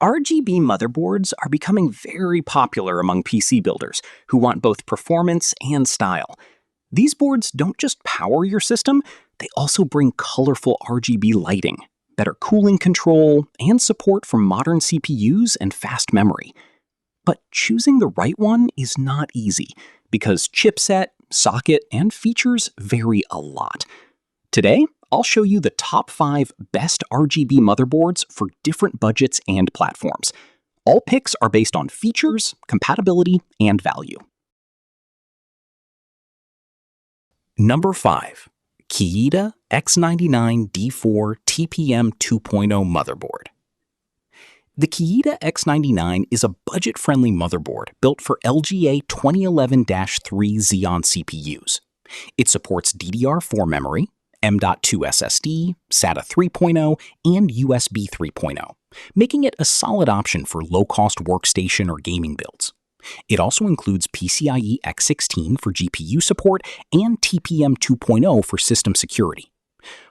RGB motherboards are becoming very popular among PC builders who want both performance and style. These boards don't just power your system, they also bring colorful RGB lighting, better cooling control, and support for modern CPUs and fast memory. But choosing the right one is not easy because chipset, socket, and features vary a lot. Today, I'll show you the top 5 best RGB motherboards for different budgets and platforms. All picks are based on features, compatibility, and value. Number 5. QIYIDA X99D4 TPM 2.0 Motherboard. The QIYIDA X99 is a budget-friendly motherboard built for LGA 2011-3 Xeon CPUs. It supports DDR4 memory, M.2 SSD, SATA 3.0, and USB 3.0, making it a solid option for low-cost workstation or gaming builds. It also includes PCIe X16 for GPU support and TPM 2.0 for system security.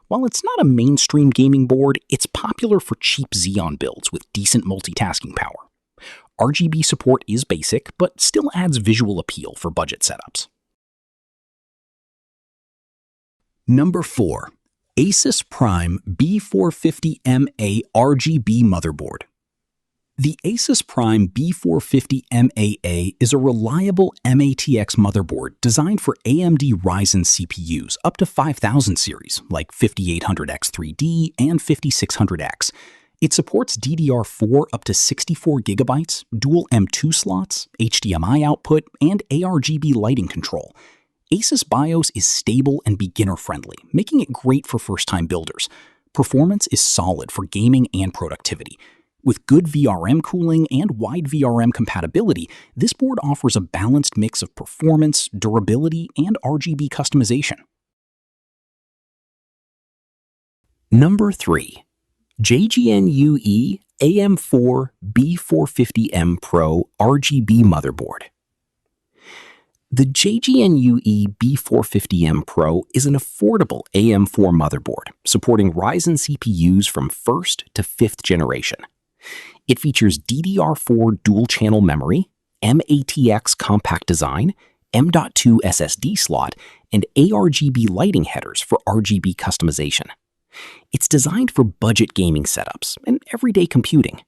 While it's not a mainstream gaming board, it's popular for cheap Xeon builds with decent multitasking power. RGB support is basic, but still adds visual appeal for budget setups. Number 4. ASUS Prime B450MA RGB Motherboard. The ASUS Prime B450MAA is a reliable MATX motherboard designed for AMD Ryzen CPUs up to 5000 series, like 5800X3D and 5600X. It supports DDR4 up to 64 GB, dual M.2 slots, HDMI output, and ARGB lighting control. ASUS BIOS is stable and beginner-friendly, making it great for first-time builders. Performance is solid for gaming and productivity. With good VRM cooling and wide VRM compatibility, this board offers a balanced mix of performance, durability, and RGB customization. Number 3. JGINYUE AM4 B450M Pro RGB Motherboard. The JGINYUE B450M Pro is an affordable AM4 motherboard supporting Ryzen CPUs from 1st to 5th generation. It features DDR4 dual-channel memory, MATX compact design, M.2 SSD slot, and ARGB lighting headers for RGB customization. It's designed for budget gaming setups and everyday computing.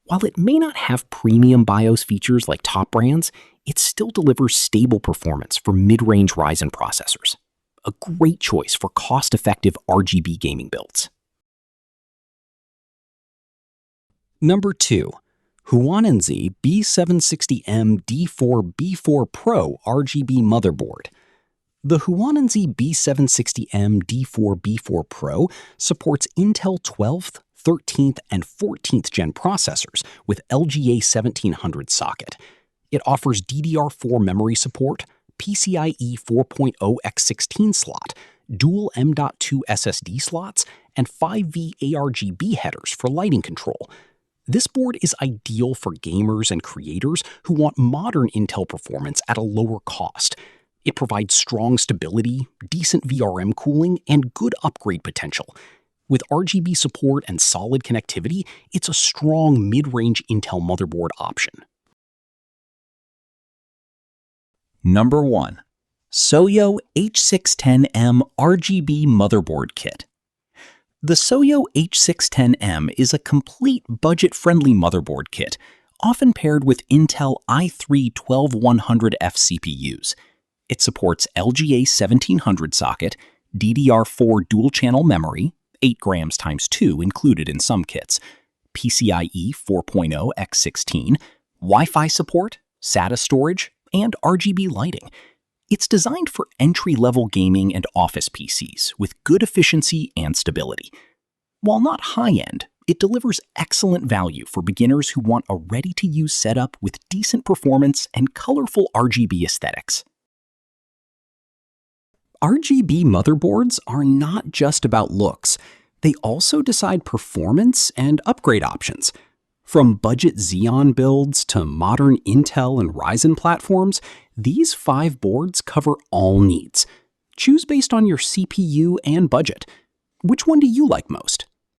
While it may not have premium BIOS features like top brands, it still delivers stable performance for mid-range Ryzen processors. A great choice for cost-effective RGB gaming builds. Number 2. HUANANZHI B760M D4 B4 Pro RGB Motherboard. The HUANANZHI B760M D4 B4 Pro supports Intel 12th, 13th, and 14th Gen processors with LGA 1700 socket. It offers DDR4 memory support, PCIe 4.0 X16 slot, dual M.2 SSD slots, and 5V ARGB headers for lighting control. This board is ideal for gamers and creators who want modern Intel performance at a lower cost. It provides strong stability, decent VRM cooling, and good upgrade potential. With RGB support and solid connectivity, it's a strong mid-range Intel motherboard option. Number 1. SOYO H610M RGB Motherboard Kit. The SOYO H610M is a complete budget-friendly motherboard kit, often paired with Intel i3-12100F CPUs. It supports LGA 1700 socket, DDR4 dual-channel memory, 8 grams x 2 included in some kits, PCIe 4.0 X16, Wi-Fi support, SATA storage, and RGB lighting. It's designed for entry-level gaming and office PCs with good efficiency and stability. While not high-end, it delivers excellent value for beginners who want a ready-to-use setup with decent performance and colorful RGB aesthetics. RGB motherboards are not just about looks. They also decide performance and upgrade options. From budget Xeon builds to modern Intel and Ryzen platforms, these 5 boards cover all needs. Choose based on your CPU and budget. Which one do you like most?